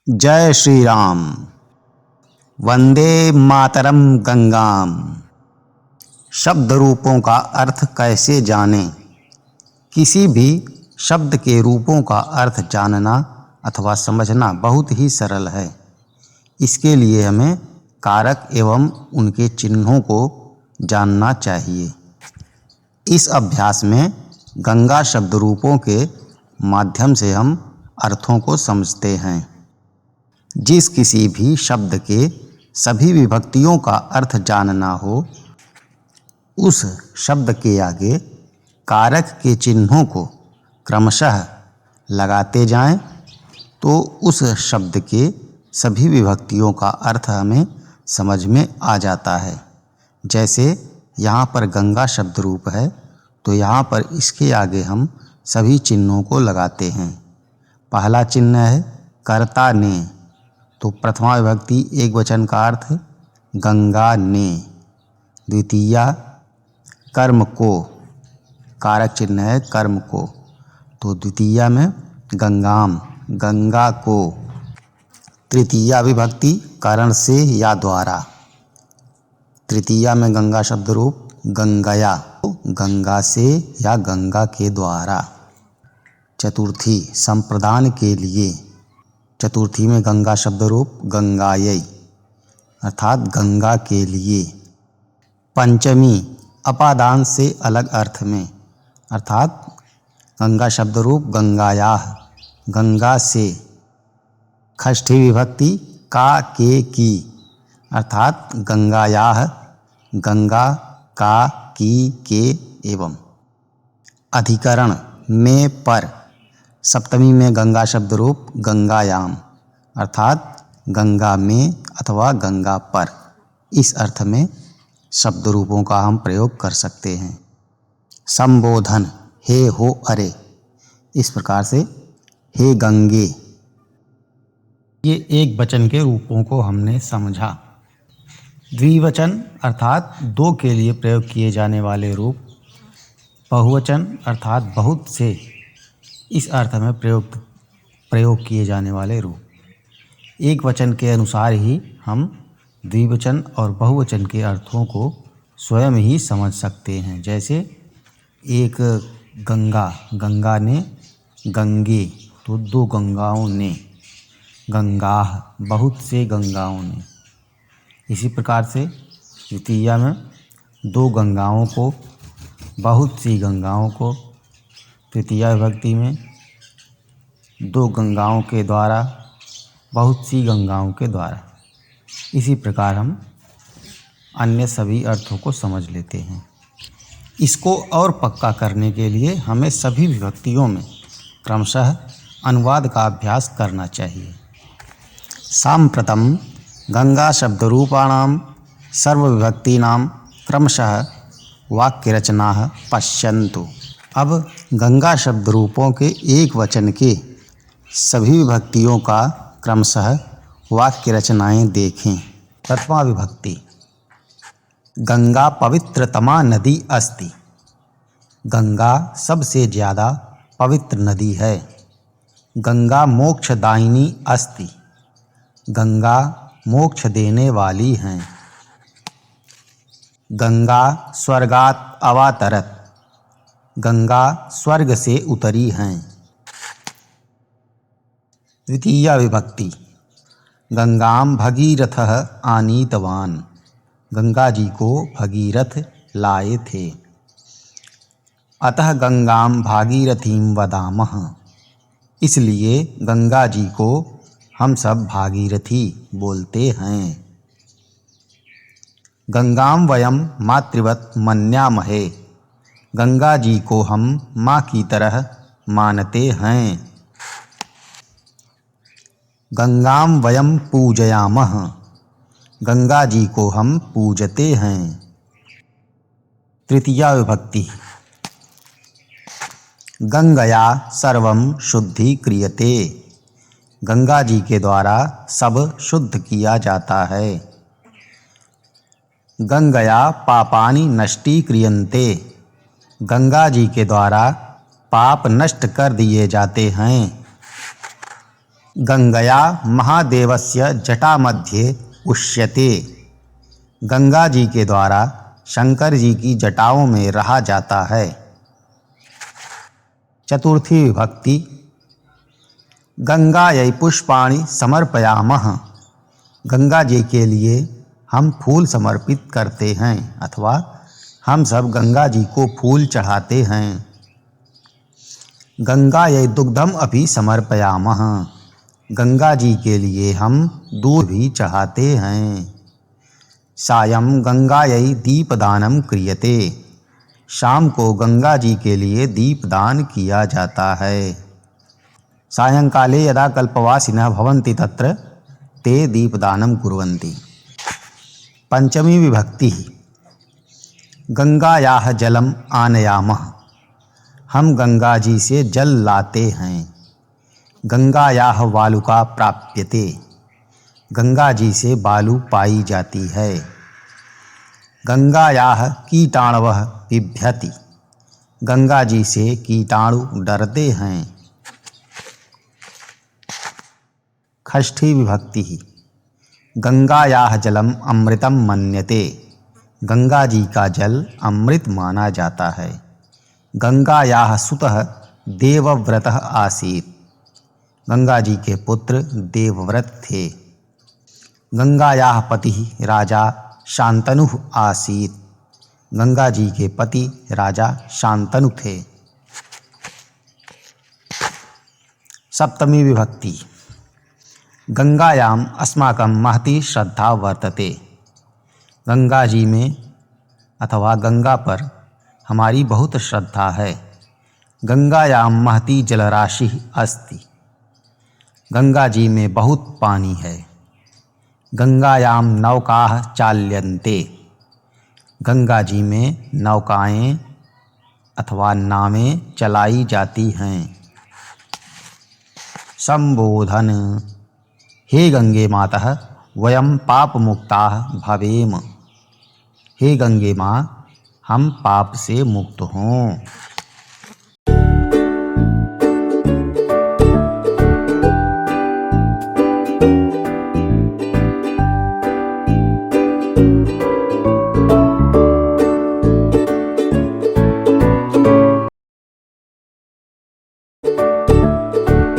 जय श्री राम। वंदे मातरम गंगाम। शब्द रूपों का अर्थ कैसे जानें? किसी भी शब्द के रूपों का अर्थ जानना अथवा समझना बहुत ही सरल है। इसके लिए हमें कारक एवं उनके चिन्हों को जानना चाहिए। इस अभ्यास में गंगा शब्द रूपों के माध्यम से हम अर्थों को समझते हैं। जिस किसी भी शब्द के सभी विभक्तियों का अर्थ जानना हो, उस शब्द के आगे कारक के चिन्हों को क्रमशः लगाते जाएं, तो उस शब्द के सभी विभक्तियों का अर्थ हमें समझ में आ जाता है। जैसे यहाँ पर गंगा शब्द रूप है, तो यहाँ पर इसके आगे हम सभी चिन्हों को लगाते हैं। पहला चिन्ह है कर्ता ने, तो प्रथमा विभक्ति एक वचन का अर्थ गंगा ने। द्वितीया कर्म को, कारक चिन्ह है कर्म को, तो द्वितीया में गंगाम, गंगा को। तृतीया विभक्ति करण से या द्वारा, तृतीया में गंगा शब्द रूप गंगया, गंगा से या गंगा के द्वारा। चतुर्थी संप्रदान के लिए, चतुर्थी में गंगा शब्द रूप गंगायै, अर्थात गंगा के लिए। पंचमी अपादान से अलग अर्थ में, अर्थात गंगा शब्द रूप गंगायाः, गंगा से। षष्ठी विभक्ति का के की, अर्थात गंगायाः, गंगा का की के एवं। अधिकरण में पर, सप्तमी में गंगा शब्द रूप गंगायाम, अर्थात गंगा में अथवा गंगा पर। इस अर्थ में शब्द रूपों का हम प्रयोग कर सकते हैं। संबोधन हे हो अरे, इस प्रकार से हे गंगे। ये एक वचन के रूपों को हमने समझा। द्विवचन अर्थात दो के लिए प्रयोग किए जाने वाले रूप, बहुवचन अर्थात बहुत से, इस अर्थ में प्रयोग किए जाने वाले रूप। एक वचन के अनुसार ही हम द्विवचन और बहुवचन के अर्थों को स्वयं ही समझ सकते हैं। जैसे एक गंगा, गंगा ने, गंगे तो दो गंगाओं ने, गंगाः बहुत से गंगाओं ने। इसी प्रकार से द्वितीया में दो गंगाओं को, बहुत सी गंगाओं को। तृतीया विभक्ति में दो गंगाओं के द्वारा, बहुत सी गंगाओं के द्वारा। इसी प्रकार हम अन्य सभी अर्थों को समझ लेते हैं। इसको और पक्का करने के लिए हमें सभी विभक्तियों में क्रमशः अनुवाद का अभ्यास करना चाहिए। साम्प्रतं गंगा शब्दरूपाणां सर्वविभक्तीनां क्रमशः वाक्यरचनाः पश्यन्तु। अब गंगा शब्द रूपों के एक वचन के सभी विभक्तियों का क्रमशः वाक्य रचनाएं देखें। प्रथमा विभक्ति गंगा पवित्रतमा नदी अस्ति, गंगा सबसे ज़्यादा पवित्र नदी है। गंगा मोक्षदायिनी अस्ति, गंगा मोक्ष देने वाली हैं। गंगा स्वर्गात् अवातरत, गंगा स्वर्ग से उतरी हैं। द्वितीया विभक्ति गंगाम भगीरथः आनीतवान, गंगा जी को भगीरथ लाए थे। अतः गंगाम भागीरथीं वदामः, इसलिए गंगा जी को हम सब भागीरथी बोलते हैं। गंगाम वयम मातृवत मन्यामहे, गंगा जी को हम माँ की तरह मानते हैं। गंगाम वयम पूजयामः, गंगा जी को हम पूजते हैं। तृतीया विभक्ति गंगया सर्वं शुद्धीक्रियते, गंगा जी के द्वारा सब शुद्ध किया जाता है। गंगया पापानि नष्टीक्रियन्ते, गंगा जी के द्वारा पाप नष्ट कर दिए जाते हैं। गंगया महादेवस्य जटामध्ये उष्यते। गंगा जी के द्वारा शंकर जी की जटाओं में रहा जाता है। चतुर्थी विभक्ति गंगायै पुष्पाणि समर्पयामः। गंगा जी के लिए हम फूल समर्पित करते हैं अथवा हम सब गंगा जी को फूल चढ़ाते हैं। गंगायै दुग्धम अपि समर्पयामः। गंगा जी के लिए हम दूध भी चढ़ाते हैं। सायं गंगायै दीपदानम क्रियते। शाम को गंगा जी के लिए दीपदान किया जाता है। सायंकाले यदा कल्पवासिनः भवन्ति तत्र ते दीपदानं कुर्वन्ति। पंचमी विभक्ति गंगायाः जलम आनयामः। हम गंगा जी से जल लाते हैं। गंगायाः वालुका प्राप्यते। गंगा जी से बालू पाई जाती है। गंगायाः कीटाणवः बिभ्यति। गंगा जी से कीटाणु डरते हैं। षष्ठी विभक्ति गंगायाः जलम अमृतम मन्यते। गंगा जी का जल अमृत माना जाता है। गंगायाः सुतः देवव्रतः आसीत्। गंगा जी के पुत्र देवव्रत थे। गंगायाः पतिः राजा शांतनु आसीत्। गंगा जी के पति राजा शांतनु थे। सप्तमी विभक्ति गंगायाम अस्माकं महती श्रद्धा वर्तते। गंगा जी में अथवा गंगा पर हमारी बहुत श्रद्धा है। गंगायाम महती जलराशि अस्ति। गंगा जी में बहुत पानी है। गंगायाम नौकाः चाल्यन्ते। गंगा जी में नौकाएं अथवा नावें चलाई जाती हैं। संबोधन हे गंगे मातः वयं पापमुक्ताः भवेम। हे गंगे माँ हम पाप से मुक्त हों।